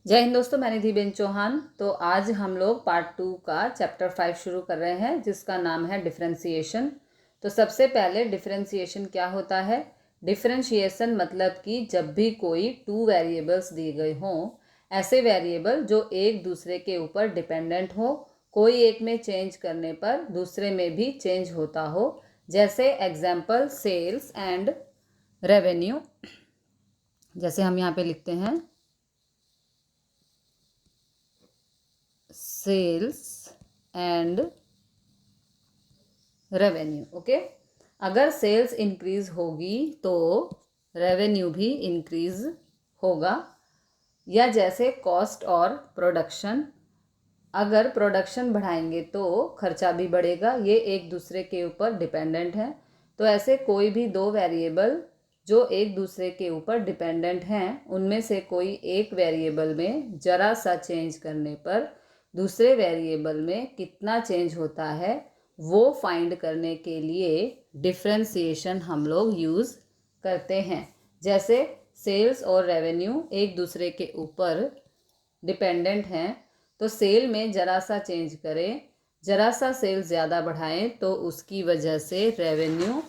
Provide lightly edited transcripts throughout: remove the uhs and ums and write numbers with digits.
जय हिंद दोस्तों, मैं निधि बेन चौहान। तो आज हम लोग पार्ट 2 का चैप्टर 5 शुरू कर रहे हैं, जिसका नाम है डिफरेंशिएशन। तो सबसे पहले डिफरेंशिएशन क्या होता है। डिफरेंशिएशन मतलब कि जब भी कोई 2 वेरिएबल्स दिए गए हों, ऐसे वेरिएबल जो एक दूसरे के ऊपर डिपेंडेंट हो, कोई एक में चेंज करने पर दूसरे में भी चेंज होता हो। जैसे एग्जाम्पल सेल्स एंड रेवेन्यू। जैसे हम यहाँ पे लिखते हैं सेल्स एंड रेवेन्यू। ओके, अगर सेल्स इंक्रीज होगी तो रेवेन्यू भी इंक्रीज होगा। या जैसे कॉस्ट और प्रोडक्शन, अगर प्रोडक्शन बढ़ाएंगे तो खर्चा भी बढ़ेगा। ये एक दूसरे के ऊपर डिपेंडेंट है। तो ऐसे कोई भी 2 वेरिएबल जो एक दूसरे के ऊपर डिपेंडेंट हैं, उनमें से कोई एक वेरिएबल में ज़रा सा चेंज करने पर दूसरे वेरिएबल में कितना चेंज होता है, वो फाइंड करने के लिए डिफरेंशिएशन हम लोग यूज़ करते हैं। जैसे सेल्स और रेवेन्यू एक दूसरे के ऊपर डिपेंडेंट हैं, तो सेल में ज़रा सा चेंज करें, ज़रा सा सेल ज़्यादा बढ़ाएं तो उसकी वजह से रेवेन्यू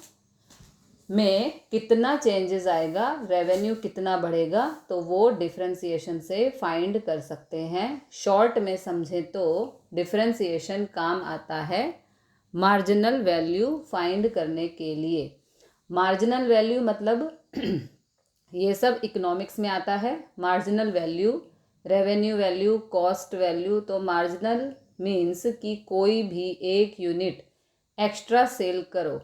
में कितना चेंजेस आएगा, रेवेन्यू कितना बढ़ेगा, तो वो डिफरेंशिएशन से फाइंड कर सकते हैं। शॉर्ट में समझें तो डिफरेंशिएशन काम आता है मार्जिनल वैल्यू फाइंड करने के लिए। मार्जिनल वैल्यू मतलब ये सब इकोनॉमिक्स में आता है। Marginal value, revenue value, cost value. तो मार्जिनल मीन्स कि कोई भी एक यूनिट एक्स्ट्रा सेल करो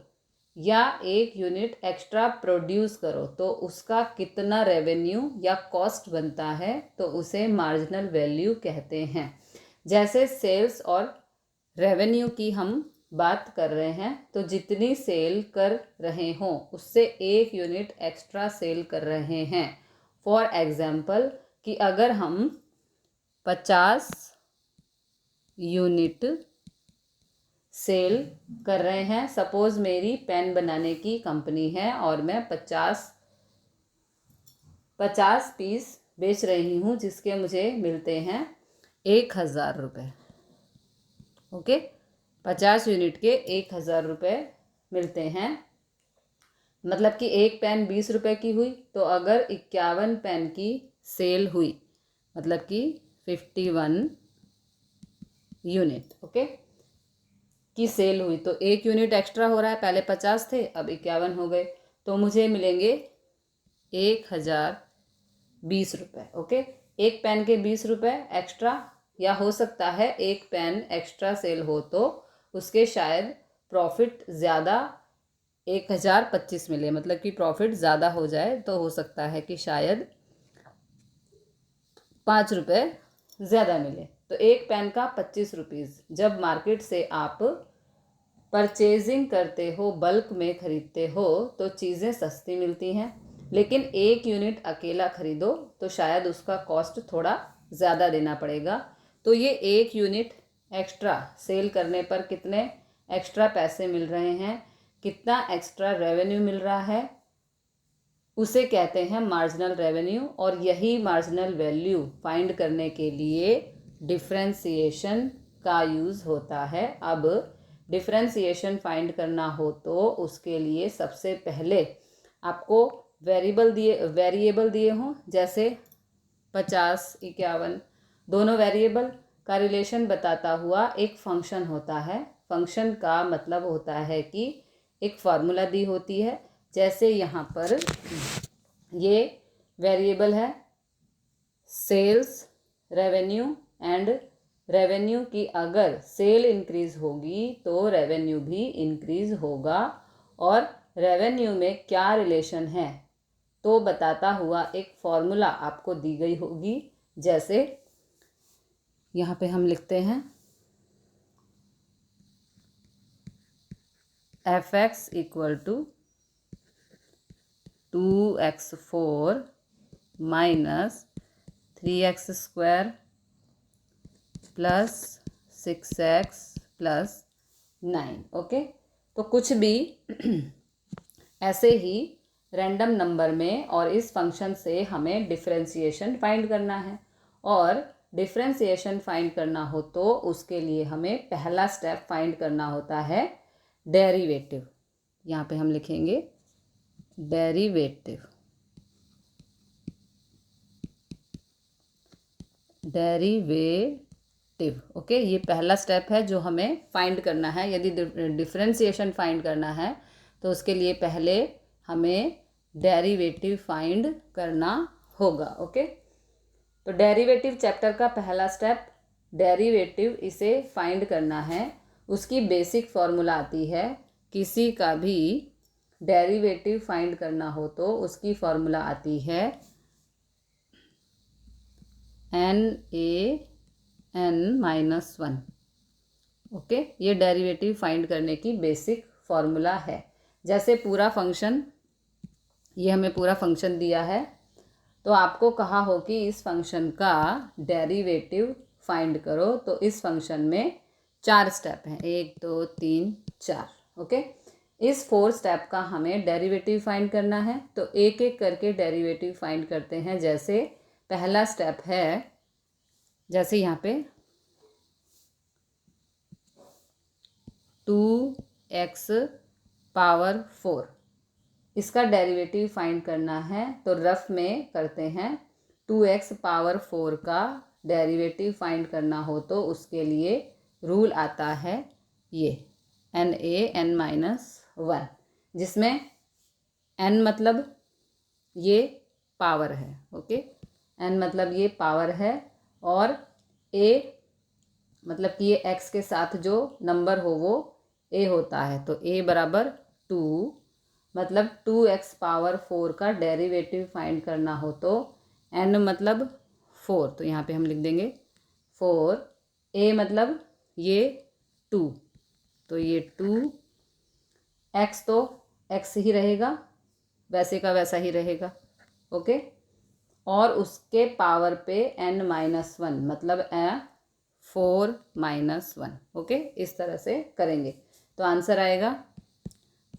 या एक यूनिट एक्स्ट्रा प्रोड्यूस करो तो उसका कितना रेवेन्यू या कॉस्ट बनता है, तो उसे मार्जिनल वैल्यू कहते हैं। जैसे सेल्स और रेवेन्यू की हम बात कर रहे हैं, तो जितनी सेल कर रहे हों उससे एक यूनिट एक्स्ट्रा सेल कर रहे हैं। फॉर एग्जाम्पल कि अगर हम 50 यूनिट सेल कर रहे हैं, सपोज़ मेरी पेन बनाने की कंपनी है और मैं 50 पीस बेच रही हूँ, जिसके मुझे मिलते हैं 1000 रुपये। ओके, 50 यूनिट के 1000 रुपये मिलते हैं। मतलब कि एक पेन 20 रुपये की हुई, तो अगर 51 पेन की सेल हुई, मतलब कि 51 यूनिट ओके की सेल हुई, तो एक यूनिट एक्स्ट्रा हो रहा है। पहले 50 थे, अब 51 हो गए, तो मुझे मिलेंगे 1020 रुपये। ओके, एक पेन के 20 रुपये एक्स्ट्रा, या हो सकता है एक पेन एक्स्ट्रा सेल हो तो उसके शायद प्रॉफिट ज़्यादा 1025 मिले, मतलब कि प्रॉफिट ज़्यादा हो जाए। तो हो सकता है कि शायद 5 रुपये ज़्यादा मिले। तो एक पेन का 25 रुपीज़। जब मार्केट से आप परचेजिंग करते हो, बल्क में ख़रीदते हो, तो चीज़ें सस्ती मिलती हैं। लेकिन एक यूनिट अकेला ख़रीदो तो शायद उसका कॉस्ट थोड़ा ज़्यादा देना पड़ेगा। तो ये एक यूनिट एक्स्ट्रा सेल करने पर कितने एक्स्ट्रा पैसे मिल रहे हैं, कितना एक्स्ट्रा रेवेन्यू मिल रहा है, उसे कहते हैं मार्जिनल रेवेन्यू। और यही मार्जिनल वैल्यू फाइंड करने के लिए डिफरेंशिएशन का यूज़ होता है। अब डिफरेंशिएशन फाइंड करना हो तो उसके लिए सबसे पहले आपको वेरिएबल दिए हों, जैसे 50, 51, दोनों वेरिएबल का रिलेशन बताता हुआ एक फंक्शन होता है। फंक्शन का मतलब होता है कि एक फार्मूला दी होती है। जैसे यहाँ पर ये वेरिएबल है सेल्स रेवेन्यू, एंड रेवेन्यू की अगर सेल इंक्रीज होगी तो रेवेन्यू भी इंक्रीज होगा। और रेवेन्यू में क्या रिलेशन है तो बताता हुआ एक फॉर्मूला आपको दी गई होगी। जैसे यहाँ पे हम लिखते हैं fx equal to 2x4 minus 3x square plus 6x plus 9। Okay, तो कुछ भी ऐसे ही रैंडम नंबर में, और इस फंक्शन से हमें डिफरेंशिएशन फाइंड करना है। और डिफ्रेंसिएशन फाइंड करना हो तो उसके लिए हमें पहला स्टेप फाइंड करना होता है डेरिवेटिव। यहाँ पे हम लिखेंगे डेरिवेटिव। डेरिवेटिव, ओके, ये पहला स्टेप है जो हमें फाइंड करना है। यदि डिफ्रेंसिएशन फाइंड करना है तो उसके लिए पहले हमें डेरिवेटिव फाइंड करना होगा। ओके, तो डेरिवेटिव चैप्टर का पहला स्टेप डेरिवेटिव, इसे फाइंड करना है। उसकी बेसिक फॉर्मूला आती है, किसी का भी डेरिवेटिव फाइंड करना हो तो उसकी फॉर्मूला आती है NaN-1। ओके, ये डेरिवेटिव फाइंड करने की बेसिक फॉर्मूला है। जैसे पूरा फंक्शन, ये हमें पूरा फंक्शन दिया है तो आपको कहा हो कि इस फंक्शन का डेरिवेटिव फाइंड करो, तो इस फंक्शन में 4 स्टेप हैं, 1 2 3 4। ओके, इस 4 स्टेप का हमें डेरिवेटिव फाइंड करना है। तो एक एक करके डेरिवेटिव फाइंड करते हैं। जैसे पहला स्टेप है, जैसे यहाँ पे 2x पावर 4, इसका डेरिवेटिव फाइंड करना है। तो रफ में करते हैं, 2x पावर 4 का डेरिवेटिव फाइंड करना हो तो उसके लिए रूल आता है ये NaN-1, जिसमें n मतलब ये पावर है। ओके, n मतलब ये पावर है और a मतलब कि ये x के साथ जो नंबर हो वो a होता है। तो a बराबर 2, मतलब 2x पावर 4 का डेरिवेटिव फाइंड करना हो तो n मतलब 4, तो यहाँ पे हम लिख देंगे 4, a मतलब ये 2, तो ये 2, x तो x ही रहेगा, वैसे का वैसा ही रहेगा। ओके, और उसके पावर पे n-1 मतलब 4 - 1। ओके, इस तरह से करेंगे तो आंसर आएगा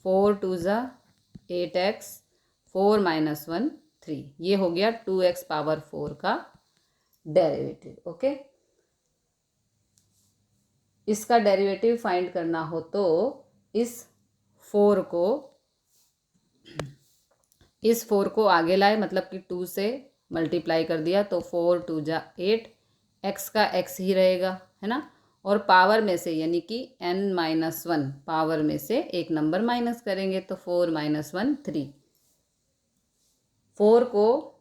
4 2 = 8x, 4 - 1 3। ये हो गया 2x पावर 4 का डेरिवेटिव। ओके, इसका डेरिवेटिव फाइंड करना हो तो इस 4 को आगे लाए, मतलब कि 2 से मल्टीप्लाई कर दिया तो 4 2 = 8, x का x ही रहेगा, है ना। और पावर में से यानी कि n-1 पावर में से एक नंबर माइनस करेंगे तो 4 - 1 3। 4 को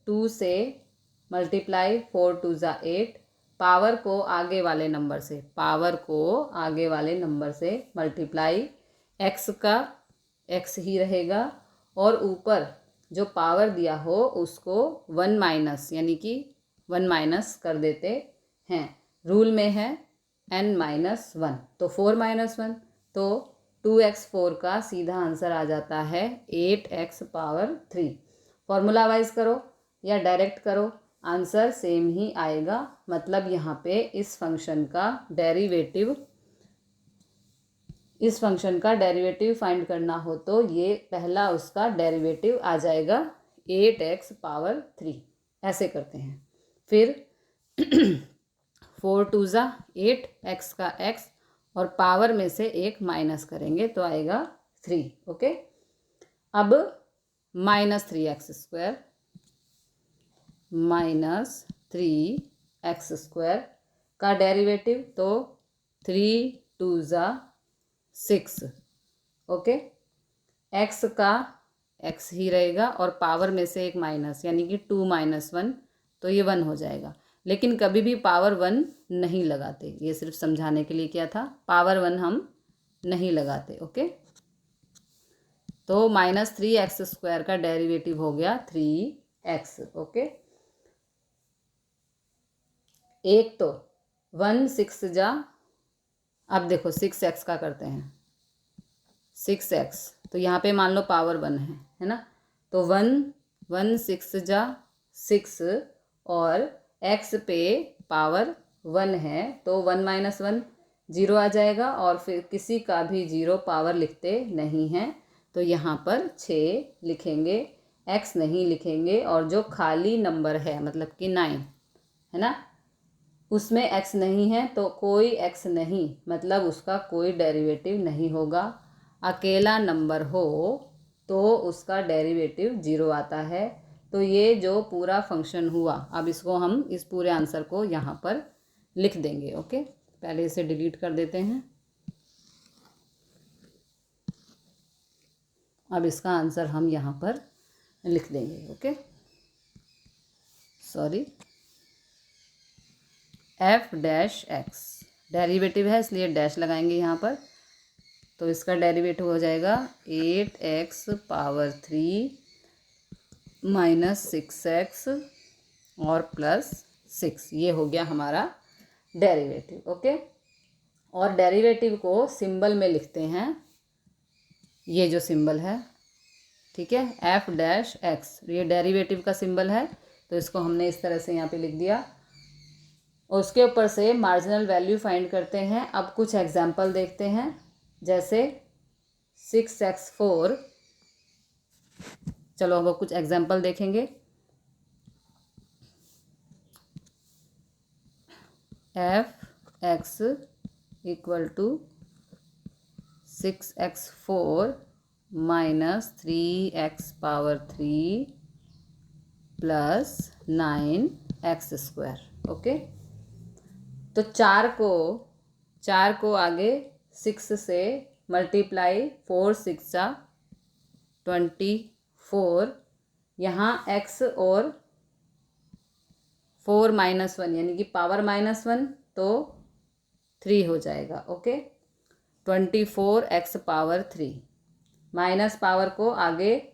2 से मल्टीप्लाई, 4 2 = 8, पावर को आगे वाले नंबर से मल्टीप्लाई, x का x ही रहेगा और ऊपर जो पावर दिया हो उसको 1 माइनस यानी कि 1 माइनस कर देते हैं। रूल में है n-1, तो 4 - 1, तो 2x4 का सीधा आंसर आ जाता है 8x पावर 3। फॉर्मूला वाइज करो या डायरेक्ट करो, आंसर सेम ही आएगा। मतलब यहाँ पे इस फंक्शन का डेरिवेटिव फाइंड करना हो तो ये पहला उसका डेरिवेटिव आ जाएगा 8x पावर 3। ऐसे करते हैं। फिर 4 2 = 8, x का x और पावर में से एक माइनस करेंगे तो आएगा 3। ओके, अब -3x² का डेरिवेटिव, तो 3 2 = 6। ओके, x का x ही रहेगा और पावर में से एक माइनस यानी कि 2 - 1, तो ये 1 हो जाएगा। लेकिन कभी भी पावर 1 नहीं लगाते, ये सिर्फ समझाने के लिए किया था, पावर 1 हम नहीं लगाते। ओके, तो -3x² का डेरिवेटिव हो गया 3x। ओके, एक तो 1 6 जा, अब देखो 6x का करते हैं, 6x, तो यहाँ पे मान लो पावर 1 है ना, तो 1 6 जा 6 और x पे पावर 1 है तो 1 - 1 0 आ जाएगा। और फिर किसी का भी 0 पावर लिखते नहीं हैं, तो यहाँ पर 6 लिखेंगे, x नहीं लिखेंगे। और जो खाली नंबर है मतलब कि 9, है ना, उसमें x नहीं है तो कोई x नहीं, मतलब उसका कोई डेरिवेटिव नहीं होगा। अकेला नंबर हो तो उसका डेरिवेटिव 0 आता है। तो ये जो पूरा फंक्शन हुआ, अब इसको हम इस पूरे आंसर को यहाँ पर लिख देंगे। ओके, पहले इसे डिलीट कर देते हैं। अब इसका आंसर हम यहाँ पर लिख देंगे। Okay, sorry, F dash x derivative है इसलिए डैश लगाएंगे यहाँ पर। तो इसका डेरिवेटिव हो जाएगा 8x⁻³ - 6x और +6। ये हो गया हमारा डेरिवेटिव। ओके, और डेरिवेटिव को सिंबल में लिखते हैं, ये जो सिंबल है, ठीक है, एफ डैश एक्स, ये डेरिवेटिव का सिंबल है। तो इसको हमने इस तरह से यहाँ पे लिख दिया। और उसके ऊपर से मार्जिनल वैल्यू फाइंड करते हैं। अब कुछ एग्जाम्पल देखते हैं, जैसे 6x4। चलो अब कुछ एग्जाम्पल देखेंगे। F x equal to 6x4 - 3x⁻³ + 9x²। Okay, तो चार को आगे 6 से मल्टीप्लाई, 4 6 24, यहाँ x और 4 - 1 यानी कि पावर -1 तो 3 हो जाएगा। ओके, 24x⁻³ माइनस पावर को आगे,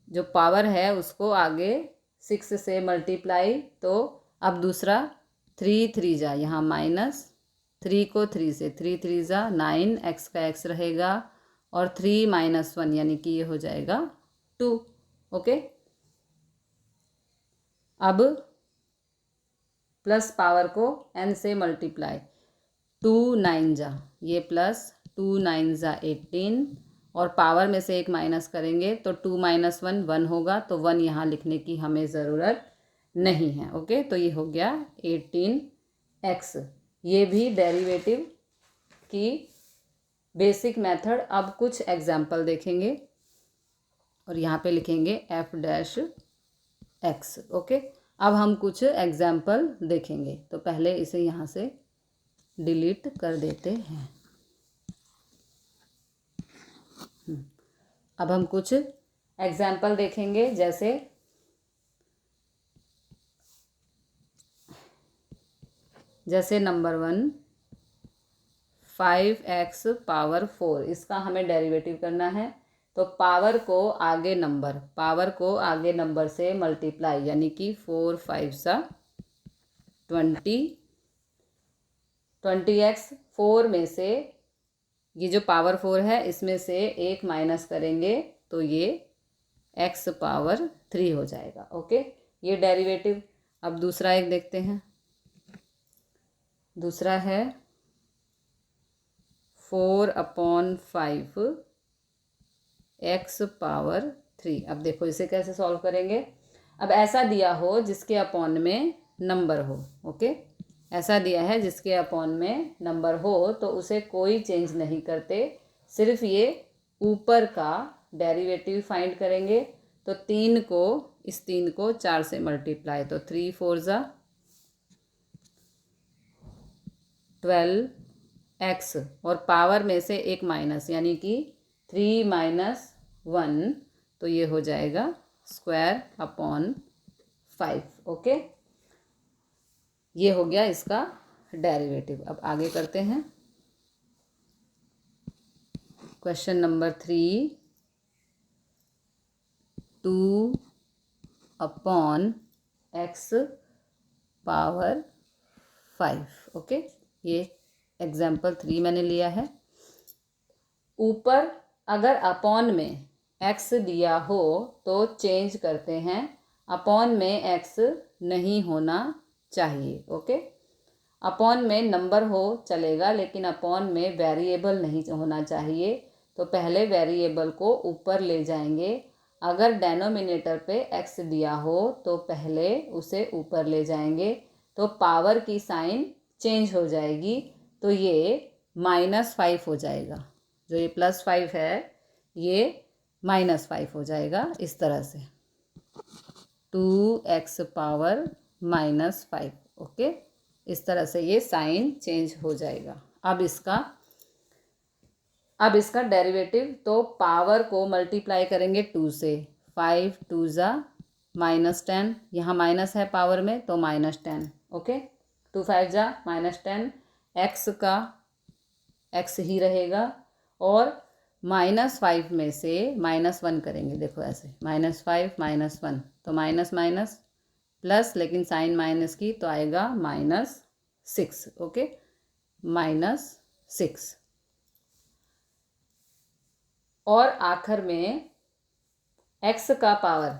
जो पावर है उसको आगे 6 से मल्टीप्लाई, तो अब दूसरा 3 3 जा, यहाँ -3 को 3 से, 3 3 जा 9, x का x रहेगा, और 3 - 1 यानी कि ये हो जाएगा 2। ओके, अब प्लस पावर को n से मल्टीप्लाई, 2 9 जा, ये +2 9 जा 18, और पावर में से एक माइनस करेंगे तो 2 - 1 1 होगा, तो 1 यहाँ लिखने की हमें ज़रूरत नहीं है। ओके, तो ये हो गया 18x। ये भी डेरिवेटिव की बेसिक मेथड। अब कुछ एग्जाम्पल देखेंगे और यहाँ पे लिखेंगे एफ डैश एक्स। ओके, अब हम कुछ एग्जाम्पल देखेंगे, तो पहले इसे यहाँ से डिलीट कर देते हैं। अब हम कुछ एग्जाम्पल देखेंगे, जैसे नंबर 1 5x⁻4, इसका हमें डेरिवेटिव करना है। तो पावर को आगे नंबर से मल्टीप्लाई, यानी कि 4 5 20x, 4 में से ये जो पावर 4 है इसमें से एक माइनस करेंगे तो ये x⁻³ हो जाएगा। ओके, ये डेरिवेटिव। अब दूसरा एक देखते हैं। दूसरा है 4/5 x⁻³। अब देखो इसे कैसे सॉल्व करेंगे। अब ऐसा दिया हो जिसके अपॉन में नंबर हो। ओके, ऐसा दिया है जिसके अपॉन में नंबर हो तो उसे कोई चेंज नहीं करते, सिर्फ ये ऊपर का डेरिवेटिव फाइंड करेंगे। तो 3 को 4 से मल्टीप्लाई, तो 3 4 जा 12x, और पावर में से एक माइनस, यानी कि 3 - 1, तो ये हो जाएगा square/5। ओके, ये हो गया इसका डेरिवेटिव। अब आगे करते हैं। Question number 3, 2/x⁻5। ओके, ये एग्जाम्पल 3 मैंने लिया है। ऊपर अगर अपॉन में x दिया हो तो चेंज करते हैं, अपॉन में x नहीं होना चाहिए। ओके, अपॉन में नंबर हो चलेगा, लेकिन अपॉन में वेरिएबल नहीं होना चाहिए। तो पहले वेरिएबल को ऊपर ले जाएंगे। अगर डेनोमिनेटर पे x दिया हो तो पहले उसे ऊपर ले जाएंगे, तो पावर की साइन चेंज हो जाएगी, तो ये -5 हो जाएगा। जो ये +5 है ये -5 हो जाएगा इस तरह से, 2x पावर -5। ओके, इस तरह से ये साइन चेंज हो जाएगा। अब इसका डेरिवेटिव, तो पावर को मल्टीप्लाई करेंगे 2 से, 5 2 ज़ा -10, यहाँ माइनस है पावर में तो -10। ओके, 2 5 ज़ा -10, एक्स का एक्स ही रहेगा, और -5 में से -1 करेंगे, देखो ऐसे -5 -1 तो माइनस माइनस प्लस, लेकिन साइन माइनस की तो आएगा -6। ओके, -6, और आखिर में x का पावर,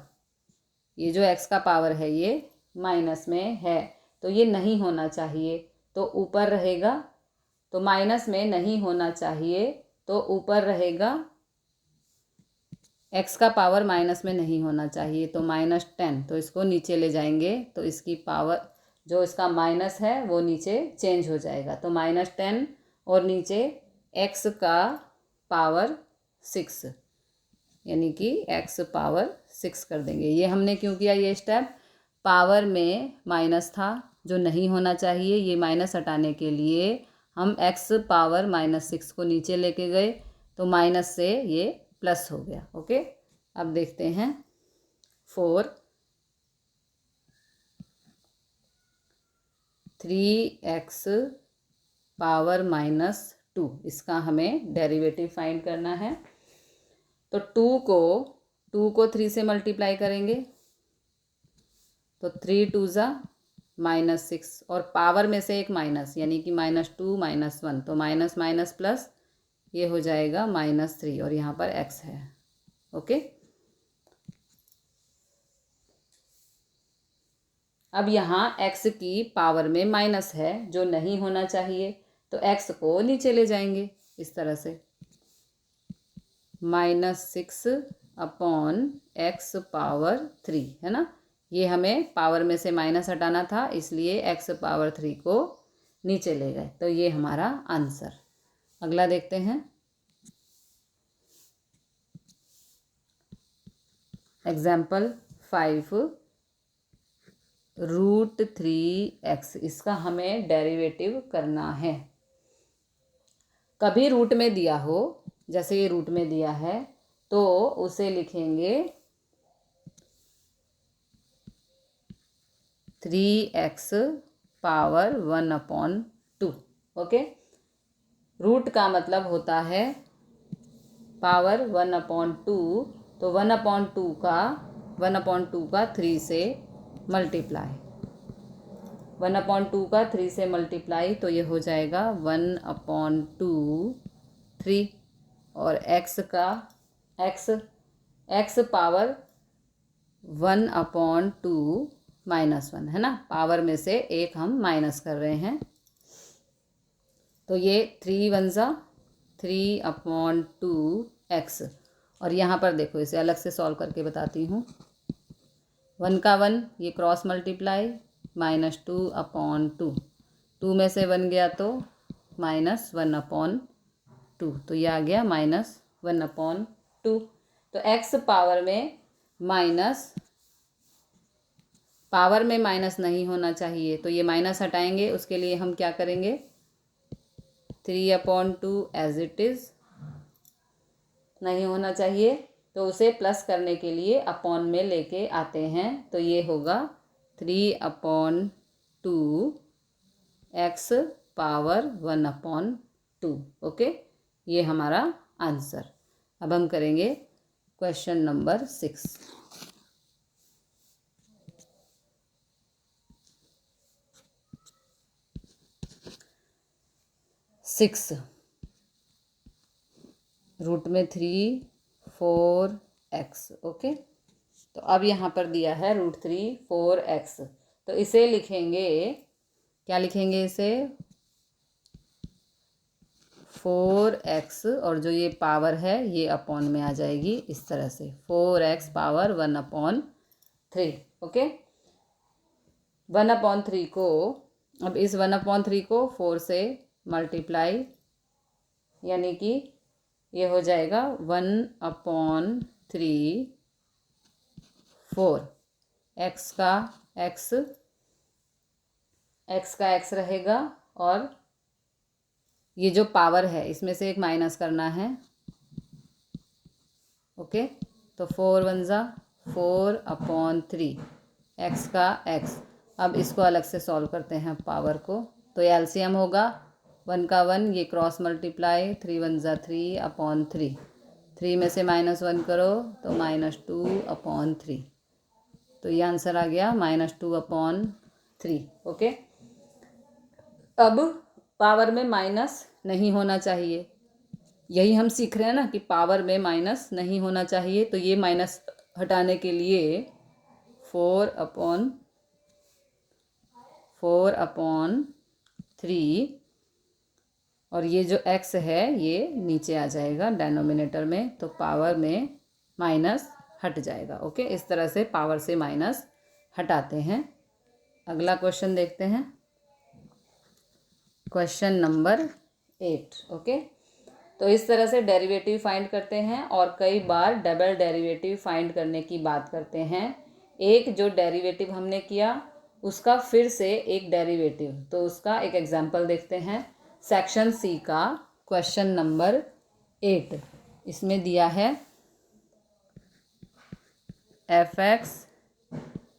ये जो x का पावर है ये माइनस में है तो ये नहीं होना चाहिए, तो ऊपर रहेगा, तो माइनस में नहीं होना चाहिए तो ऊपर रहेगा, x का पावर माइनस में नहीं होना चाहिए तो -10, तो इसको नीचे ले जाएंगे तो इसकी पावर, जो इसका माइनस है वो नीचे चेंज हो जाएगा, तो -10 और नीचे x का पावर 6, यानी कि x पावर 6 कर देंगे। ये हमने क्यों किया ये स्टेप, पावर में माइनस था जो नहीं होना चाहिए, ये माइनस हटाने के लिए हम x पावर -6 को नीचे लेके गए, तो माइनस से ये प्लस हो गया। ओके, अब देखते हैं 4 3x पावर -2, इसका हमें डेरिवेटिव फाइंड करना है। तो 2 को 3 से मल्टीप्लाई करेंगे तो 3 2 ज़ा -6, और पावर में से एक माइनस, यानी कि -2 -1, तो माइनस माइनस प्लस, ये हो जाएगा -3, और यहाँ पर x है। ओके, अब यहाँ x की पावर में माइनस है जो नहीं होना चाहिए, तो x को नीचे ले जाएंगे इस तरह से, -6 अपॉन x पावर 3, है ना। ये हमें पावर में से माइनस हटाना था, इसलिए x पावर 3 को नीचे ले गए, तो ये हमारा आंसर। अगला देखते हैं, एग्जाम्पल 5 √3x, इसका हमें डेरिवेटिव करना है। कभी रूट में दिया हो, जैसे ये रूट में दिया है तो उसे लिखेंगे 3x पावर 1/2। ओके, रूट का मतलब होता है पावर 1/2, तो 1/2 का 3 से मल्टीप्लाई, 1/2 का 3 से मल्टीप्लाई, तो ये हो जाएगा 1/2 3, और x पावर 1/2 -1, है ना, पावर में से एक हम माइनस कर रहे हैं, तो ये 3 1 ज़ा 3/2x, और यहाँ पर देखो इसे अलग से सॉल्व करके बताती हूँ, 1 का 1 ये क्रॉस मल्टीप्लाई, -2/2, 2 में से 1 गया तो -1/2, तो ये आ गया -1/2। तो x पावर में पावर में माइनस नहीं होना चाहिए, तो ये माइनस हटाएंगे, उसके लिए हम क्या करेंगे, 3/2 एज इट इज़ नहीं होना चाहिए, तो उसे प्लस करने के लिए अपॉन में लेके आते हैं, तो ये होगा 3/2 x पावर 1/2। ओके, ये हमारा आंसर। अब हम करेंगे क्वेश्चन नंबर 6। रूट में 3 4x। ओके, तो अब यहाँ पर दिया है √3 4x, तो इसे लिखेंगे, क्या लिखेंगे इसे, 4x, और जो ये पावर है ये अपॉन में आ जाएगी इस तरह से, 4x पावर 1/3। ओके, 1/3 को, अब इस 1/3 को 4 से मल्टीप्लाई, यानी कि ये हो जाएगा 1/3 4। एक्स का एक्स रहेगा, और ये जो पावर है इसमें से एक माइनस करना है। ओके, तो 4 1 ज़ा 4/3 एक्स का एक्स। अब इसको अलग से सॉल्व करते हैं पावर को, तो ये एलसीएम होगा 1 का 1, ये क्रॉस मल्टीप्लाई, 3 1 ज़ा 3/3, 3 में से -1 करो तो -2/3, तो ये आंसर आ गया -2/3। ओके, अब पावर में माइनस नहीं होना चाहिए, यही हम सीख रहे हैं ना कि पावर में माइनस नहीं होना चाहिए। तो ये माइनस हटाने के लिए 4/3, और ये जो x है ये नीचे आ जाएगा डेनोमिनेटर में, तो पावर में माइनस हट जाएगा। ओके, इस तरह से पावर से माइनस हटाते हैं। अगला क्वेश्चन देखते हैं, क्वेश्चन नंबर 8। ओके, तो इस तरह से डेरिवेटिव फाइंड करते हैं, और कई बार डबल डेरिवेटिव फाइंड करने की बात करते हैं। एक जो डेरिवेटिव हमने किया उसका फिर से एक डेरिवेटिव, तो उसका एक एग्जांपल देखते हैं। सेक्शन सी का क्वेश्चन नंबर 8, इसमें दिया है f(x)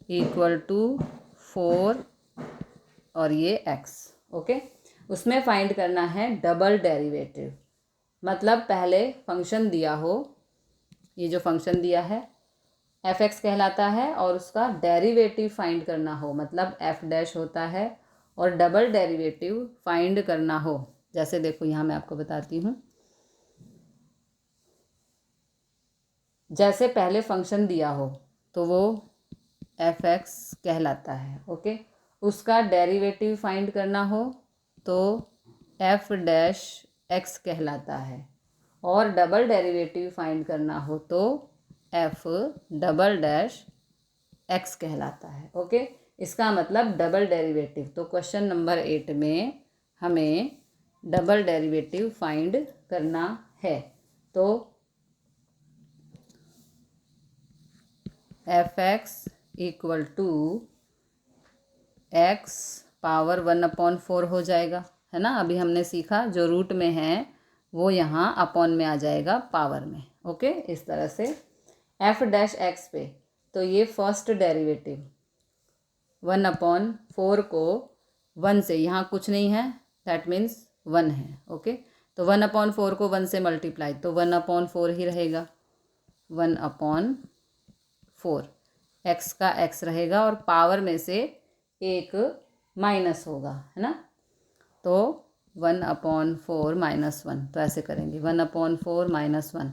= 4 और ये x। ओके, उसमें फाइंड करना है डबल डेरिवेटिव, मतलब पहले फंक्शन दिया हो, ये जो फंक्शन दिया है f(x) कहलाता है, और उसका डेरिवेटिव फाइंड करना हो, मतलब f' होता है, और डबल डेरिवेटिव फाइंड करना हो। जैसे देखो यहाँ मैं आपको बताती हूँ, जैसे पहले फंक्शन दिया हो तो वो f(x) कहलाता है। ओके, उसका डेरिवेटिव फाइंड करना हो तो f'(x) कहलाता है, और डबल डेरिवेटिव फाइंड करना हो तो f"(x) कहलाता है। ओके, इसका मतलब डबल डेरिवेटिव। तो क्वेश्चन नंबर 8 में हमें डबल डेरिवेटिव फाइंड करना है, तो f(x) = x पावर 1/4 हो जाएगा, है ना। अभी हमने सीखा जो रूट में है वो यहाँ अपॉन में आ जाएगा पावर में। ओके, इस तरह से f'(x) पे, तो ये फर्स्ट डेरिवेटिव 1/4 को 1 से, यहाँ कुछ नहीं है, दैट मीन्स 1 है। ओके, तो 1/4 को 1 से मल्टीप्लाई, तो 1/4 ही रहेगा, 1/4, x का x रहेगा, और पावर में से एक माइनस होगा, है ना। तो 1/4 -1, तो ऐसे करेंगे 1/4 -1,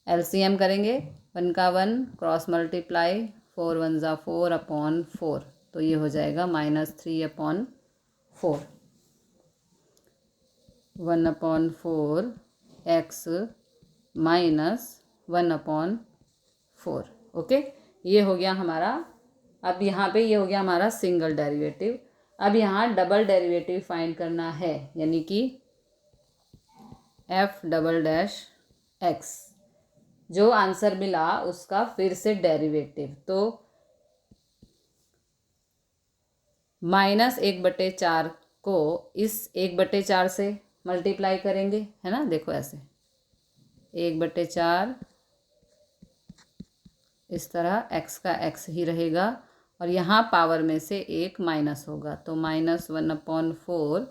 एलसीएम करेंगे, 1 का 1 क्रॉस मल्टीप्लाई, 4 1 ज़ा 4/4, तो ये हो जाएगा -3/4, 1/4 x -1/4। ओके, ये हो गया हमारा। अब यहाँ पे ये हो गया हमारा सिंगल डेरिवेटिव। अब यहाँ डबल डेरिवेटिव फाइंड करना है, यानी कि f'(x), जो आंसर मिला उसका फिर से डेरिवेटिव, तो -1/4 को इस 1/4 से मल्टीप्लाई करेंगे, है ना। देखो ऐसे 1/4, इस तरह x का x ही रहेगा, और यहाँ पावर में से एक माइनस होगा, तो -1/4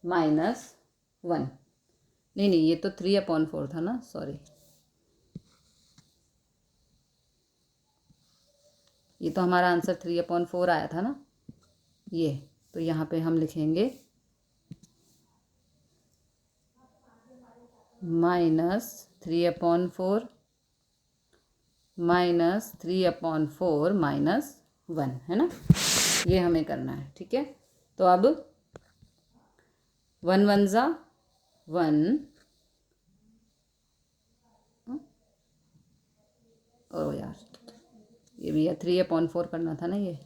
-1, नहीं ये तो 3/4 था ना, सॉरी, ये तो हमारा आंसर 3/4 आया था ना ये। तो यहाँ पे हम लिखेंगे -3/4 -3/4 -1, है ना, ये हमें करना है। ठीक है, तो अब 1 1 ज़ा 1, ओ यार ये भैया 3/4 करना था ना ये,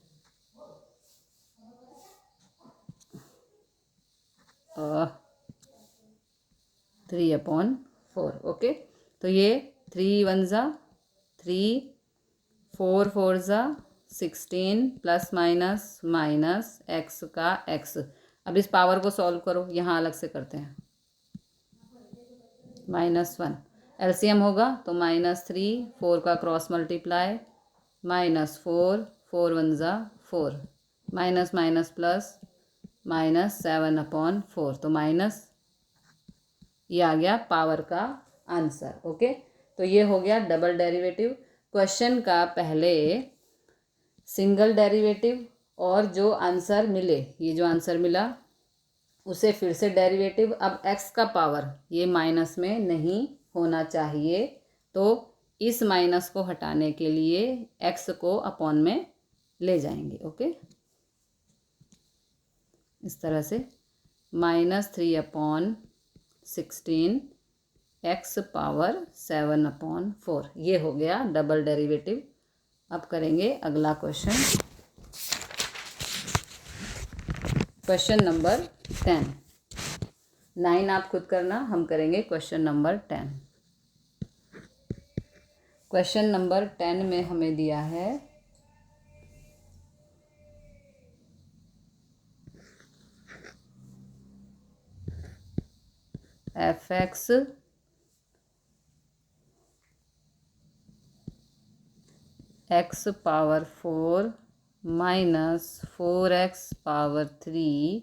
3/4। ओके, तो ये 3 1 ज़ा 3, 4 4 ज़ा 16 प्लस माइनस माइनस एक्स का एक्स। अब इस पावर को सॉल्व करो, यहाँ अलग से करते हैं। -1 एलसीएम होगा तो -3, 4 का क्रॉस मल्टीप्लाई -4, 4 1 ज़ा 4, माइनस माइनस प्लस -7/4, तो माइनस, ये आ गया पावर का आंसर। ओके, तो ये हो गया डबल डेरिवेटिव। क्वेश्चन का पहले सिंगल डेरिवेटिव और जो आंसर मिले, ये जो आंसर मिला उसे फिर से डेरिवेटिव। अब एक्स का पावर ये माइनस में नहीं होना चाहिए, तो इस माइनस को हटाने के लिए एक्स को अपॉन में ले जाएंगे। ओके, इस तरह से -3/16 एक्स पावर 7/4, ये हो गया डबल डेरिवेटिव। अब करेंगे अगला क्वेश्चन, क्वेश्चन नंबर 10। 9 आप खुद करना, हम करेंगे क्वेश्चन नंबर 10। क्वेश्चन नंबर 10 में हमें दिया है fx x power 4 minus 4x power 3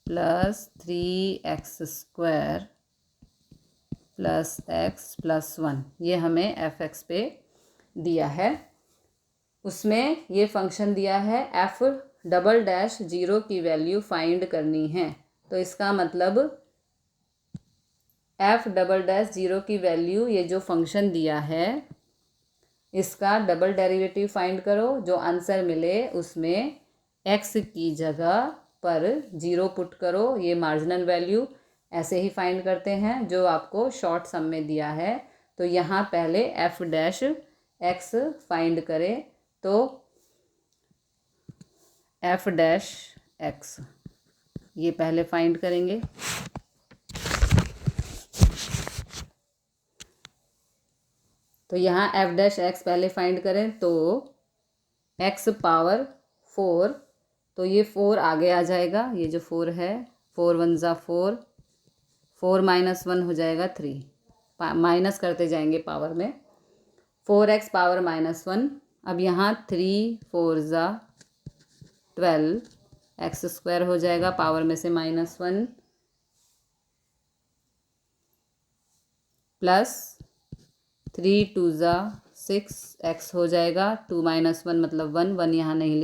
plus 3x² plus x plus 1, ये हमें fx पे दिया है। उसमें ये फंक्शन दिया है f"0 की वैल्यू फाइंड करनी है। तो इसका मतलब f"0 की वैल्यू, ये जो फंक्शन दिया है इसका डबल डेरिवेटिव फाइंड करो। जो आंसर मिले उसमें x की जगह पर 0 पुट करो। ये मार्जिनल वैल्यू ऐसे ही फाइंड करते हैं जो आपको शॉर्ट सम में दिया है। तो यहाँ पहले f' फाइंड करें, तो f' ये पहले फाइंड करेंगे। तो यहाँ f' पहले फाइंड करें तो x पावर 4, तो ये 4 आगे आ जाएगा, ये जो 4 है, 4 1 ज़ा 4, 4 - 1 हो जाएगा 3, माइनस करते जाएंगे पावर में, 4x पावर -1। अब यहाँ 3 4 ज़ा 12, x² हो जाएगा, पावर में से -1 प्लस 3 2 ज़ा 6, x हो जाएगा, 2 - 1 मतलब 1, 1 यहाँ नहीं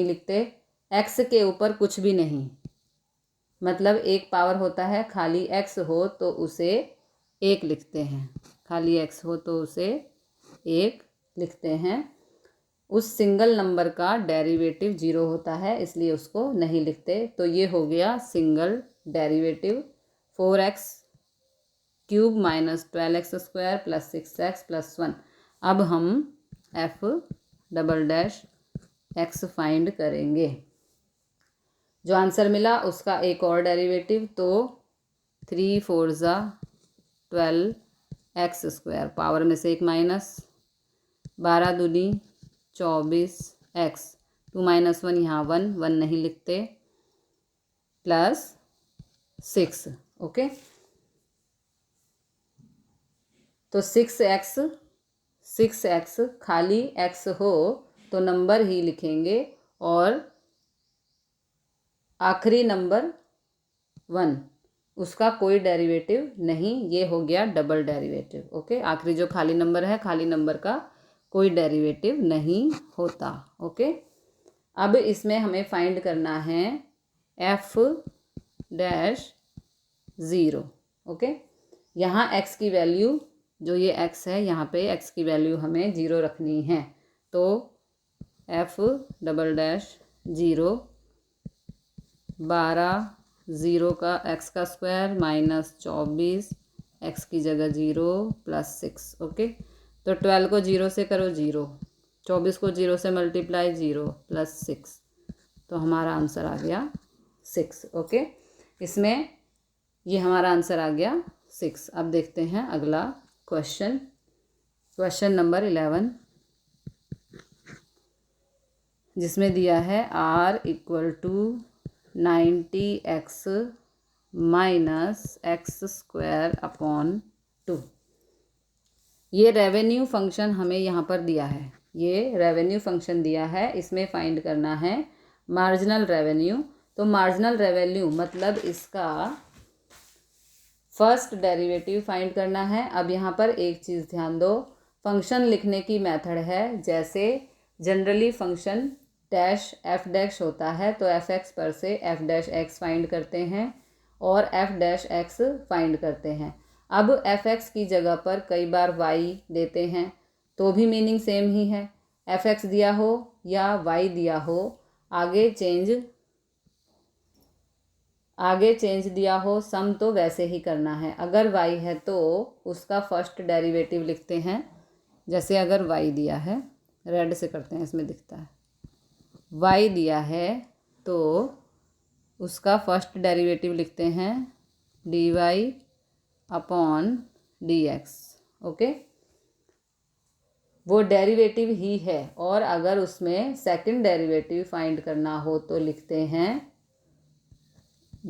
लिखते, x के ऊपर कुछ भी नहीं, मतलब एक पावर होता है, खाली x हो तो उसे 1 लिखते हैं, खाली x हो तो उसे 1 लिखते हैं। उस सिंगल नंबर का डेरिवेटिव 0 होता है, इसलिए उसको नहीं लिखते। तो ये हो गया single derivative, 4x³ minus 12x² plus 6x plus 1। अब हम f"x फाइंड करेंगे। जो आंसर मिला उसका एक और डेरिवेटिव, तो 3 4 ज़ा 12x², पावर में से एक माइनस, 12 दूनी 24x, 2 - 1 यहाँ 1 1 नहीं लिखते, प्लस 6। ओके, तो 6x खाली x हो तो नंबर ही लिखेंगे, और आखिरी नंबर 1 उसका कोई डेरिवेटिव नहीं, ये हो गया डबल डेरिवेटिव। ओके, आखिरी जो खाली नंबर है, खाली नंबर का कोई डेरिवेटिव नहीं होता। ओके, अब इसमें हमें फाइंड करना है f'0। ओके, यहाँ x की वैल्यू, जो ये x है, यहाँ पे x की वैल्यू हमें 0 रखनी है। तो f'0 12 0 का x² माइनस 24, x की जगह 0 प्लस 6। ओके, तो 12 को 0 से करो 0, 24 को 0 से मल्टीप्लाई 0 प्लस 6, तो हमारा आंसर आ गया 6। ओके, इसमें ये हमारा आंसर आ गया 6। अब देखते हैं अगला क्वेश्चन, क्वेश्चन नंबर 11, जिसमें दिया है r = 90x - x²/2। ये रेवेन्यू फंक्शन हमें यहाँ पर दिया है, ये रेवेन्यू फंक्शन दिया है, इसमें फाइंड करना है मार्जिनल रेवेन्यू। तो मार्जिनल रेवेन्यू मतलब इसका फर्स्ट डेरिवेटिव फाइंड करना है। अब यहाँ पर एक चीज़ ध्यान दो, फंक्शन लिखने की मेथड है, जैसे generally function dash F dash होता है तो एफ एक्स पर से एफ डैश एक्स फाइंड करते हैं और एफ डैश एक्स फाइंड करते हैं। अब एफ एक्स की जगह पर कई बार वाई देते हैं तो भी मीनिंग सेम ही है। एफ एक्स दिया हो या वाई दिया हो, आगे चेंज दिया हो, सम तो वैसे ही करना है। अगर वाई है तो उसका फर्स्ट डेरिवेटिव लिखते हैं, जैसे अगर वाई दिया है, रेड से करते हैं, इसमें दिखता है, वाई दिया है तो उसका फर्स्ट डेरिवेटिव लिखते हैं dy/dx। ओके, वो डेरिवेटिव ही है। और अगर उसमें सेकंड डेरिवेटिव फाइंड करना हो तो लिखते हैं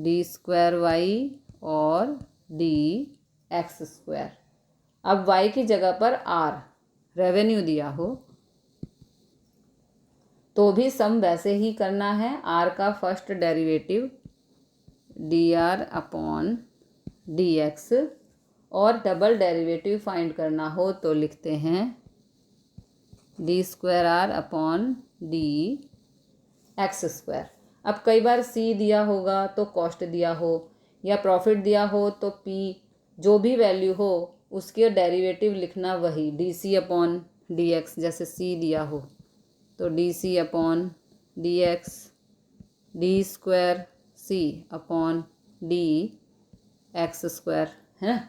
d² और dx²। अब y की जगह पर r रेवेन्यू दिया हो तो भी सम वैसे ही करना है। r का फर्स्ट डेरिवेटिव dr/dx और डबल डेरिवेटिव फाइंड करना हो तो लिखते हैं d²r/dx²। अब कई बार c दिया होगा तो कॉस्ट दिया हो या प्रॉफिट दिया हो तो p, जो भी वैल्यू हो उसके डेरिवेटिव लिखना वही dc/dx। जैसे c दिया हो तो dc/dx, d²c/dx² है ना।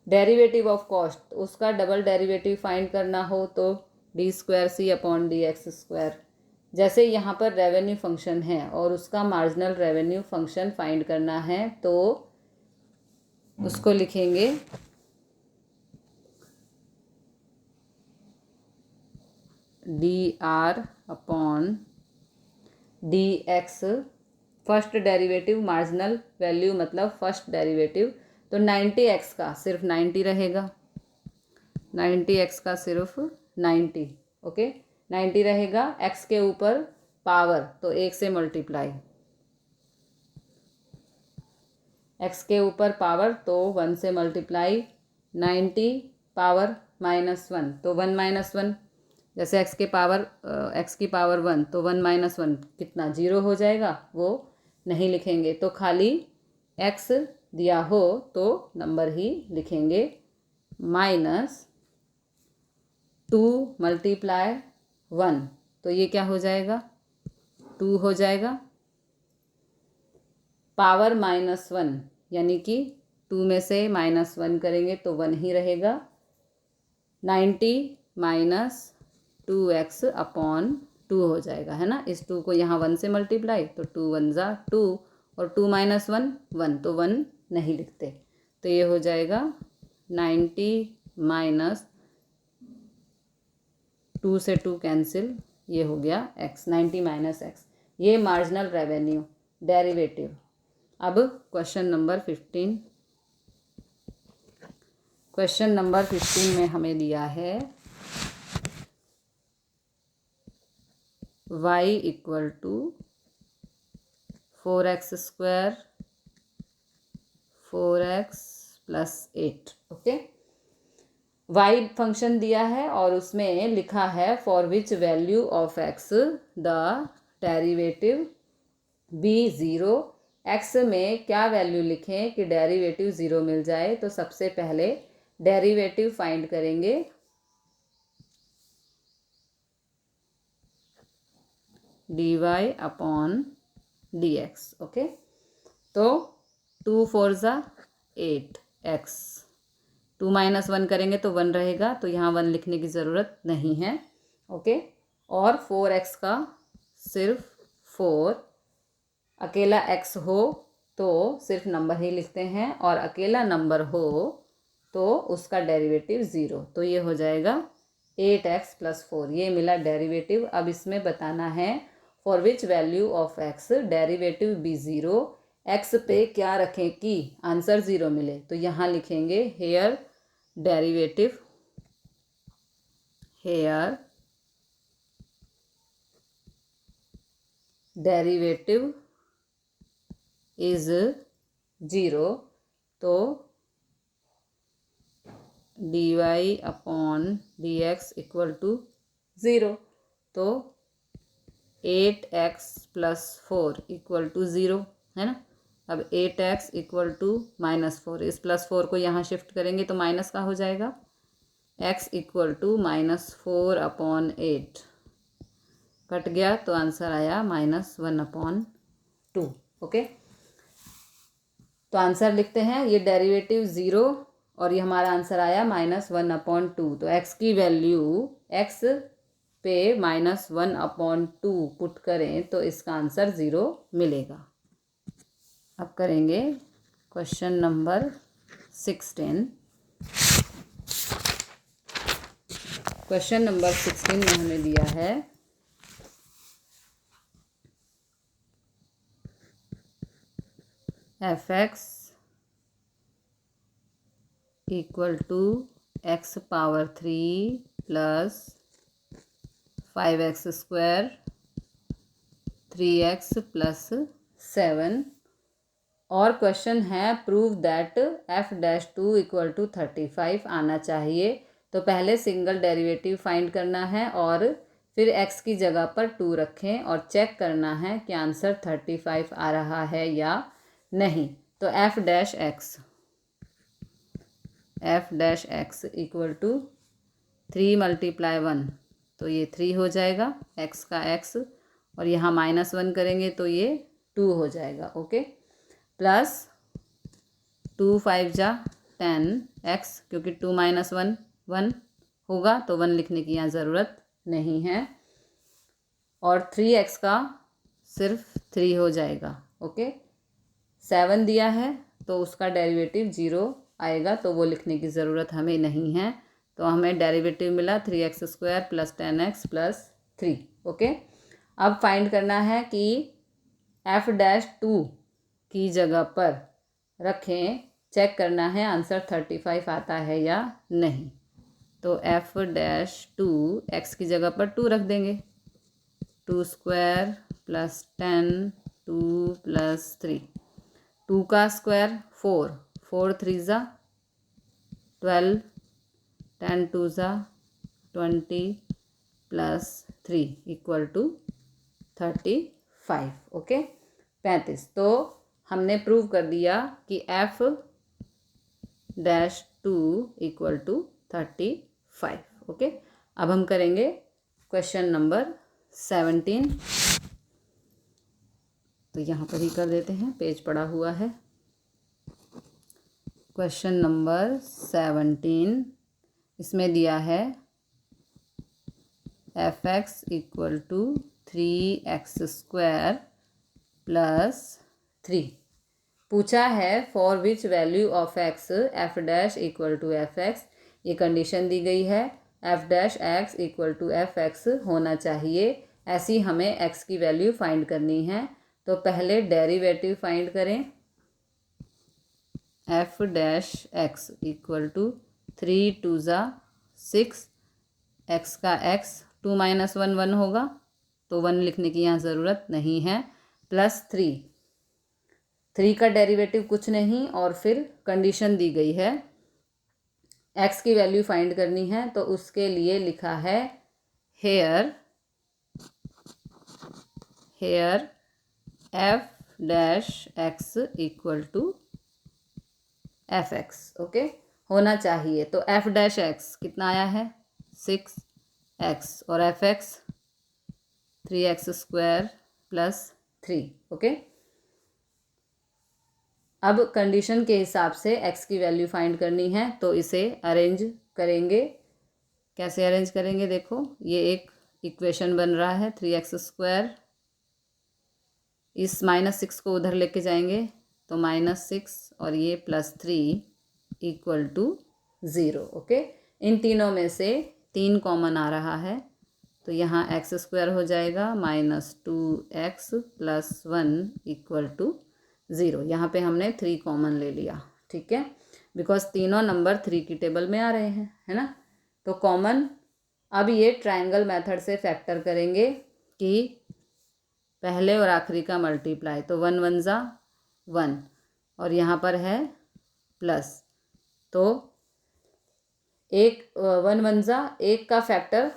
डेरिवेटिव ऑफ कॉस्ट, उसका डबल डेरिवेटिव फाइंड करना हो तो d²c/dx²। जैसे यहाँ पर रेवेन्यू फंक्शन है और उसका मार्जिनल रेवेन्यू फंक्शन फाइंड करना है तो उसको लिखेंगे dr/dx, first derivative marginal value मतलब फर्स्ट डेरिवेटिव, तो 90x का सिर्फ 90 रहेगा, 90x का सिर्फ 90। ओके, 90 रहेगा। x के ऊपर पावर तो 1 से मल्टीप्लाई, x के ऊपर पावर तो 1 से मल्टीप्लाई, 90 पावर -1 तो 1 - 1। जैसे x की पावर 1 तो 1 - 1 कितना, 0 हो जाएगा, वो नहीं लिखेंगे। तो खाली x दिया हो तो नंबर ही लिखेंगे, -2 × 1 तो ये क्या हो जाएगा, 2 हो जाएगा। पावर -1 यानी कि 2 में से -1 करेंगे तो 1 ही रहेगा। 90 - 2x/2 हो जाएगा, है ना। इस 2 को यहाँ 1 से मल्टीप्लाई तो 2 × 1 = 2 और 2 - 1 1 तो 1 नहीं लिखते। तो ये हो जाएगा 90 - 2 से 2 कैंसिल, ये हो गया x, 90 - x। ये मार्जिनल रेवेन्यू डेरिवेटिव। अब क्वेश्चन नंबर 15, क्वेश्चन नंबर 15 में हमें दिया है y = 4x² 4x + 8। Okay, y function दिया है और उसमें लिखा है for which value of x the derivative be 0। x में क्या वैल्यू लिखें कि डेरिवेटिव 0 मिल जाए। तो सबसे पहले डेरिवेटिव फाइंड करेंगे dy/dx। ओके, तो 2 × 4 = 8x, 2 - 1 करेंगे तो 1 रहेगा, तो यहाँ 1 लिखने की ज़रूरत नहीं है। ओके, और 4x का सिर्फ 4 अकेला x हो तो सिर्फ नंबर ही लिखते हैं, और अकेला नंबर हो तो उसका डेरिवेटिव 0। तो ये हो जाएगा 8x + 4, ये मिला डेरिवेटिव। अब इसमें बताना है for which value of x derivative be 0, x पे क्या रखें कि आंसर 0 मिले। तो यहाँ लिखेंगे हेयर डेरिवेटिव इज 0, तो dy/dx = 0। तो 8x + 4 = 0 है ना। अब 8x = -4, इस +4 को यहाँ शिफ्ट करेंगे तो माइनस का हो जाएगा। x = -4/8 कट गया तो आंसर आया -1/2। ओके, तो आंसर लिखते हैं, ये डेरिवेटिव 0 और ये हमारा आंसर आया -1/2। तो x की वैल्यू x पे -1/2 पुट करें तो इसका आंसर 0 मिलेगा। अब करेंगे क्वेश्चन नंबर 16। क्वेश्चन नंबर 16 में हमें दिया है f(x) = x⁴ + 5x², 3x + 7। और क्वेश्चन है प्रूव दैट f'2 = 35 आना चाहिए। तो पहले सिंगल डेरिवेटिव फाइंड करना है और फिर x की जगह पर 2 रखें और चेक करना है कि आंसर 35 आ रहा है या नहीं। तो f' x = 3 × 1, तो ये 3 हो जाएगा x का x, और यहाँ -1 करेंगे तो ये 2 हो जाएगा। ओके, प्लस 2 × 5 = 10x, क्योंकि 2 - 1 1 होगा तो 1 लिखने की यहाँ ज़रूरत नहीं है, और 3x का सिर्फ 3 हो जाएगा। ओके, 7 दिया है तो उसका डेरिवेटिव 0 आएगा, तो वो लिखने की ज़रूरत हमें नहीं है। तो हमें डेरिवेटिव मिला 3x² + 10x + 3। ओके, अब फाइंड करना है कि f'2 की जगह पर रखें, चेक करना है आंसर 35 आता है या नहीं। तो f'2 x की जगह पर 2 रख देंगे, 2² + 10, 2 + 3, 2 का स्क्वायर 4, 4 3 = 12, 10 2 = 20 + 3 = 35। ओके, 35। तो हमने प्रूव कर दिया कि f'2 = 35। ओके, अब हम करेंगे क्वेश्चन नंबर 17। तो यहाँ पर ही कर देते हैं, पेज पड़ा हुआ है। क्वेश्चन नंबर 17, इसमें दिया है f(x) = 3x² + 3। पूछा है for which value of x f' = f(x)। ये कंडीशन दी गई है, f'(x) = f(x) होना चाहिए। ऐसी हमें x की वैल्यू फाइंड करनी है। तो पहले डेरिवेटिव फाइंड करें। f'(x) = 3 2 = 6, x का x 2 - 1 1 होगा, तो 1 लिखने की यहाँ ज़रूरत नहीं है, +3, 3 का डेरिवेटिव कुछ नहीं, और फिर कंडीशन दी गई है x की वैल्यू फाइंड करनी है। तो उसके लिए लिखा है हेयर f'(x) = f(x). ओके, होना चाहिए। तो f'(x) कितना आया है 6x, और f(x) 3x² + 3। ओके, अब कंडीशन के हिसाब से x की वैल्यू फाइंड करनी है, तो इसे अरेंज करेंगे। कैसे अरेंज करेंगे, देखो ये एक इक्वेशन बन रहा है 3x² इस -6 को उधर लेके जाएंगे तो -6 और ये +3 इक्वल टू 0। ओके, इन तीनों में से 3 कॉमन आ रहा है तो यहाँ x² हो जाएगा -2x + 1 इक्वल टू 0। यहाँ पे हमने 3 कॉमन ले लिया, ठीक है, बिकॉज तीनों नंबर 3 की टेबल में आ रहे हैं, है ना। तो कॉमन, अब ये ट्रायंगल मेथड से फैक्टर करेंगे कि पहले और आखिरी का मल्टीप्लाई, तो 1 1 ज़ा 1 और यहाँ पर है प्लस, तो 1 1 ज़ा 1 का फैक्टर,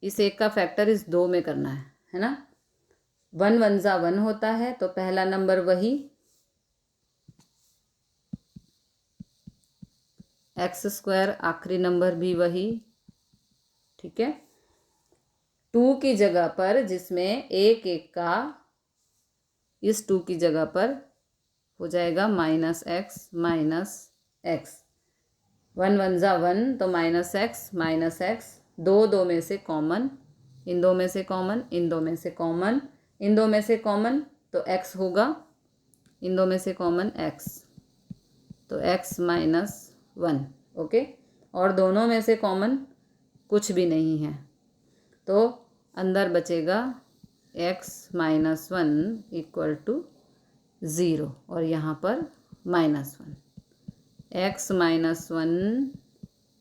इस 1 का फैक्टर इस 2 में करना है ना। 1 1 ज़ा 1 होता है तो पहला नंबर वही, x² आखिरी नंबर भी वही, ठीक है। 2 की जगह पर, जिसमें 1 1 का, इस 2 की जगह पर हो जाएगा -x -x। 1 1 ज़ा 1 तो -x, 2 2 में से कॉमन, इन 2 में से कॉमन, इन 2 में से कॉमन, इन 2 में से कॉमन तो x होगा, इन 2 में से कॉमन x, तो x -1। ओके, और दोनों में से कॉमन कुछ भी नहीं है तो अंदर बचेगा x -1 इक्वल टू 0 और यहाँ पर -1,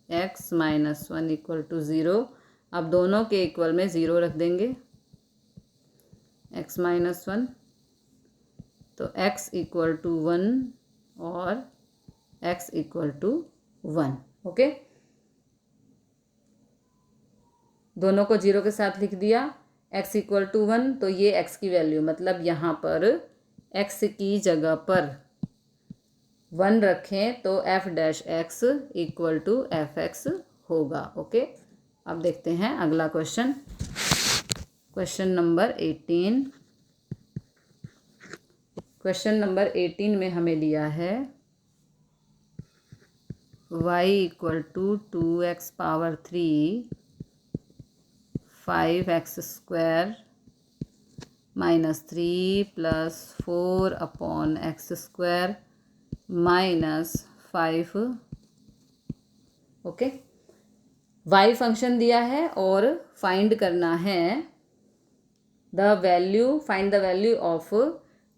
x -1 इक्वल टू 0। अब दोनों के इक्वल में 0 रख देंगे, x -1 तो x इक्वल टू 1 और x इक्वल टू 1। ओके, दोनों को 0 के साथ लिख दिया, x इक्वल टू 1 तो ये x की वैल्यू, मतलब यहाँ पर x की जगह पर 1 रखें तो f' इक्वल टू fx होगा। ओके, अब देखते हैं अगला question, question number 18। Question number 18 में हमें दिया है y equal to 2x power 3 5x² -3 + 4/x² -5। Okay, y function दिया है और फाइंड करना है find the value of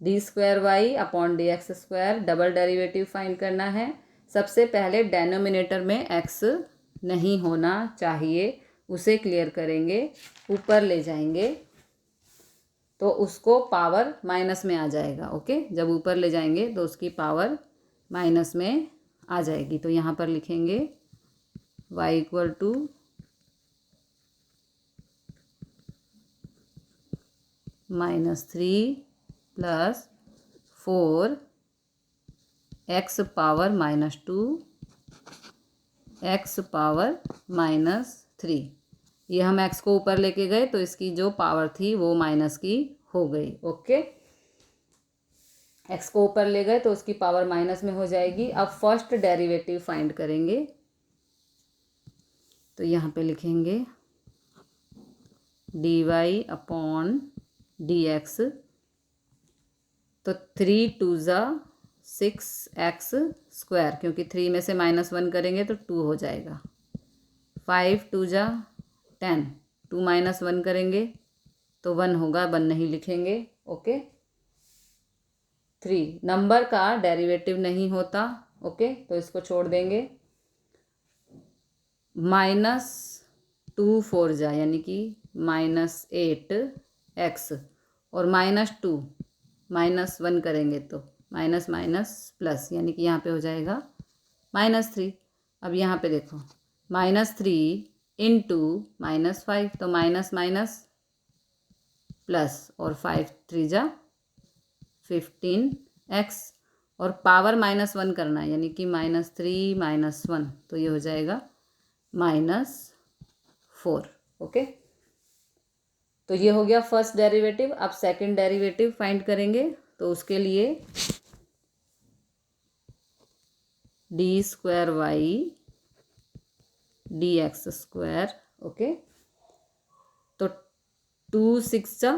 d²y/dx²। Double derivative find करना है। सबसे पहले डेनोमिनेटर में x नहीं होना चाहिए, उसे क्लियर करेंगे, ऊपर ले जाएंगे तो उसको पावर माइनस में आ जाएगा। ओके, जब ऊपर ले जाएंगे तो उसकी पावर माइनस में आ जाएगी, तो यहाँ पर लिखेंगे y equal to -3 + 4x power -2 x power -3। ये हम x को ऊपर लेके गए तो इसकी जो पावर थी वो माइनस की हो गई। ओके, x को ऊपर ले गए तो उसकी पावर माइनस में हो जाएगी। अब फर्स्ट डेरिवेटिव फाइंड करेंगे तो यहाँ पे लिखेंगे dy/dx, तो 3 2 ज़ा 6x², क्योंकि 3 में से -1 करेंगे तो 2 हो जाएगा। 5 2 ज़ा 10, 2 -1 करेंगे तो 1 होगा, 1 नहीं लिखेंगे। ओके, 3 नंबर का डेरिवेटिव नहीं होता। ओके, तो इसको छोड़ देंगे। -2 4 ज़ा यानी कि -8x और -2 -1 करेंगे तो माइनस माइनस प्लस, यानी कि यहाँ पे हो जाएगा -3। अब यहाँ पे देखो -3 इंटू -5 तो माइनस माइनस प्लस और 5 3 ज़ा 15x और पावर -1 करना है, यानी कि -3 -1 तो ये हो जाएगा -4। ओके, तो ये हो गया फर्स्ट डेरिवेटिव। अब सेकंड डेरिवेटिव फाइंड करेंगे तो उसके लिए d²y/dx²। ओके, तो 2 6 ज़ा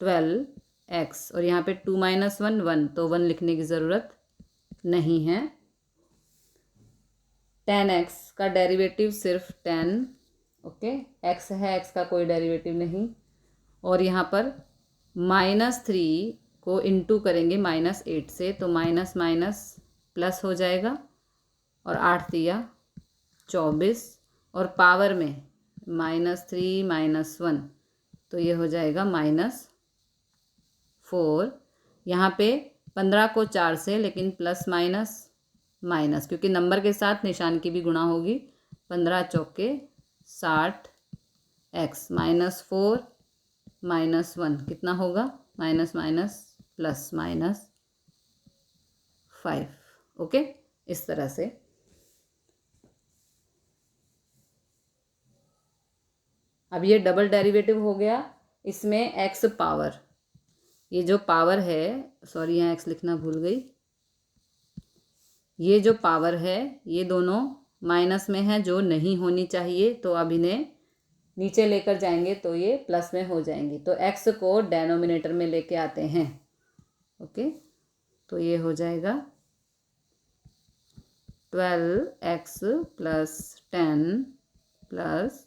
12 एक्स, और यहाँ पे 2 माइनस 1 1, तो 1 लिखने की ज़रूरत नहीं है। 10x का डेरिवेटिव सिर्फ 10, ओके, x है, x का कोई डेरिवेटिव नहीं। और यहाँ पर -3 को इंटू करेंगे -8 से, तो माइनस माइनस प्लस हो जाएगा, और 8 दिया 24, और पावर में -3 - 1, तो ये हो जाएगा -4। यहाँ पे 15 को 4 से, लेकिन प्लस माइनस माइनस, क्योंकि नंबर के साथ निशान की भी गुणा होगी। 15 चौके 60, x -4 -1 कितना होगा, माइनस माइनस प्लस -5, ओके, इस तरह से। अब ये डबल डेरिवेटिव हो गया, इसमें x पावर, ये जो पावर है, सॉरी यहाँ x लिखना भूल गई, ये जो पावर है ये दोनों माइनस में है, जो नहीं होनी चाहिए, तो अब इन्हें नीचे लेकर जाएंगे तो ये प्लस में हो जाएंगी, तो x को डेनोमिनेटर में लेके आते हैं, ओके। तो ये हो जाएगा 12x + 10 +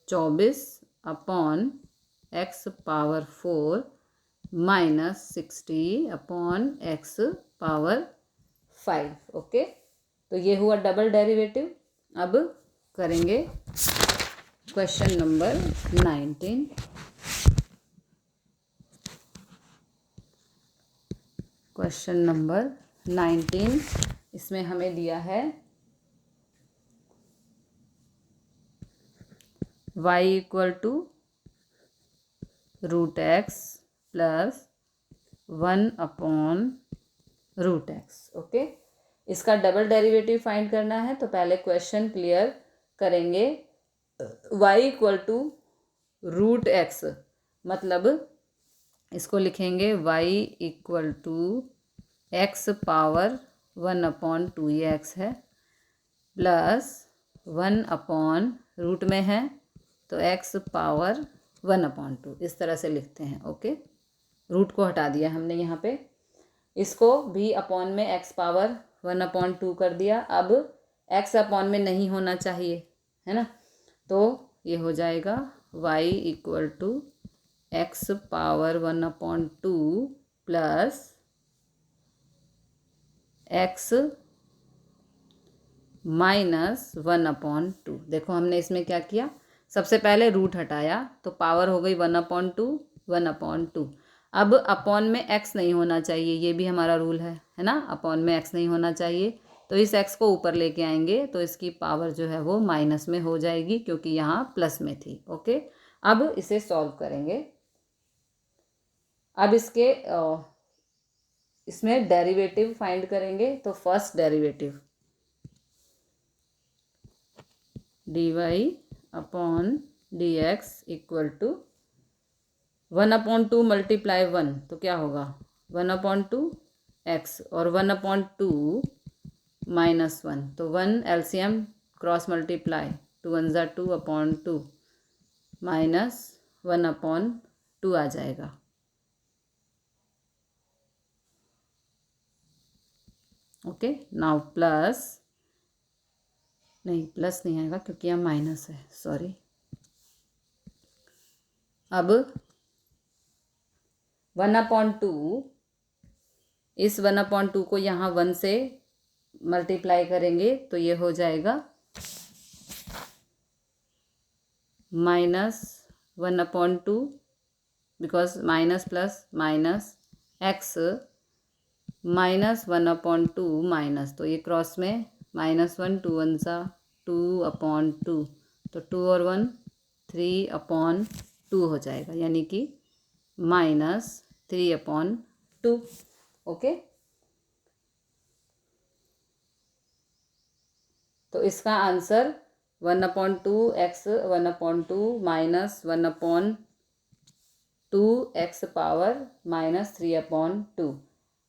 24 upon x power 4 -60 upon x power 5, okay. तो ये हुआ डबल डेरिवेटिव। अब करेंगे क्वेश्चन नंबर 19। क्वेश्चन नंबर 19, इसमें हमें दिया है y = √x + 1/√x, ओके। इसका डबल डेरिवेटिव फाइंड करना है, तो पहले क्वेश्चन क्लियर करेंगे। y = √x, मतलब इसको लिखेंगे y = x पावर 1/2, ये x है, प्लस 1/रूट में है, तो x पावर 1/2, इस तरह से लिखते हैं, ओके। रूट को हटा दिया हमने यहाँ पे, इसको भी अपॉन में x पावर 1/2 कर दिया। अब x अपॉन में नहीं होना चाहिए, है ना, तो ये हो जाएगा y = x power 1/2 plus x -1/2। देखो हमने इसमें क्या किया, सबसे पहले रूट हटाया, तो पावर हो गई 1/2 1/2। अब अपॉन में x नहीं होना चाहिए, ये भी हमारा रूल है ना, अपॉन में x नहीं होना चाहिए, तो इस x को ऊपर लेके आएंगे, तो इसकी पावर जो है वो माइनस में हो जाएगी, क्योंकि यहाँ प्लस में थी, ओके। अब इसे सॉल्व करेंगे। अब इसमें डेरिवेटिव फाइंड करेंगे, तो फर्स्ट डेरिवेटिव dy/dx = 1/2 × 1, तो क्या होगा 1/2 x, और 1/2 -1, तो 1 LCM क्रॉस मल्टीप्लाई, 2 1 = 2/2 -1/2 आ जाएगा, ओके। नाउ प्लस नहीं आएगा, क्योंकि यहाँ माइनस है, सॉरी। अब 1/2, इस 1/2 को यहाँ 1 से मल्टीप्लाई करेंगे, तो ये हो जाएगा -1/2, because minus plus minus x -1/2 minus, तो ये क्रॉस में -1 2 1 = 2/2, तो 2 और 1 3/2 हो जाएगा, यानी कि -3/2, ओके। तो इसका आंसर 1/2 x 1/2 -1/2 x पावर -3/2।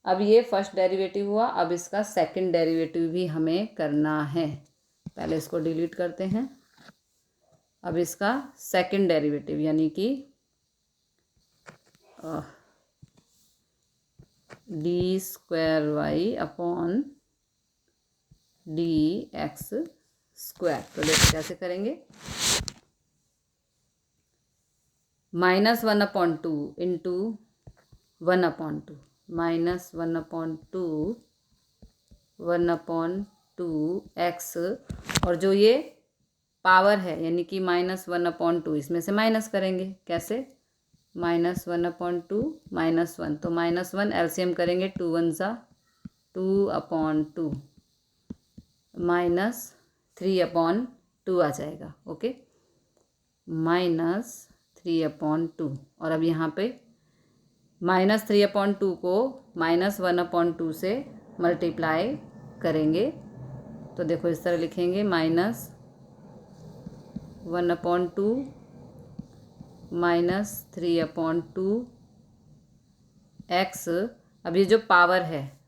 अब ये फर्स्ट डेरिवेटिव हुआ, अब इसका सेकंड डेरिवेटिव भी हमें करना है। पहले इसको डिलीट करते हैं। अब इसका सेकंड डेरिवेटिव, यानी कि d square y upon d x square. तो देखो कैसे करेंगे, -1/2 इंटू 1/2 -1/2 1/2 एक्स, और जो ये पावर है यानी कि -1/2 इसमें से माइनस करेंगे। कैसे, -1/2 -1, तो -1 एलसीएम करेंगे, 2 1 ज़ा 2/2 -3/2 आ जाएगा। ओके, -3/2, और अब यहाँ पे -3/2 को -1/2 से मल्टीप्लाई करेंगे। तो देखो इस तरह लिखेंगे, -1/2 -3/2 एक्स। अब ये जो पावर है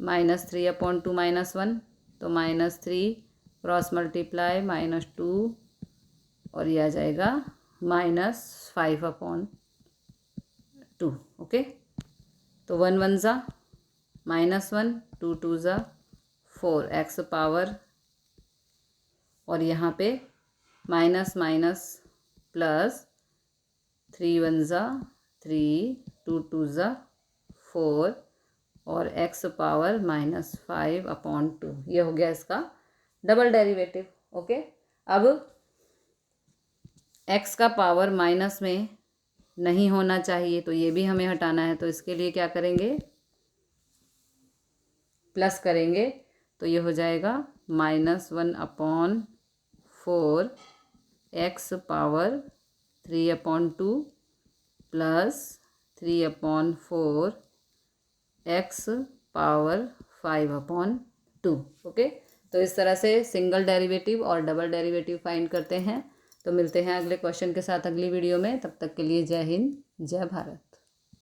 -3/2 -1, तो -3 क्रॉस मल्टीप्लाई -2, और ये आ जाएगा -5/2। ओके, तो 1 1 ज़ा -1, 2 2 ज़ा 4 एक्स पावर, और यहाँ पे माइनस माइनस प्लस, 3 1 ज़ा 3, 2 2 ज़ा 4, और एक्स पावर -5/2। ये हो गया इसका डबल डेरिवेटिव। ओके, अब एक्स का पावर माइनस में नहीं होना चाहिए, तो ये भी हमें हटाना है। तो इसके लिए क्या करेंगे, प्लस करेंगे, तो ये हो जाएगा -1/4 x power 3/2 plus 3/4 x power 5/2। Okay, तो इस तरह से सिंगल डेरिवेटिव और डबल डेरिवेटिव फाइंड करते हैं। तो मिलते हैं अगले क्वेश्चन के साथ अगली वीडियो में। तब तक के लिए जय हिंद, जय भारत।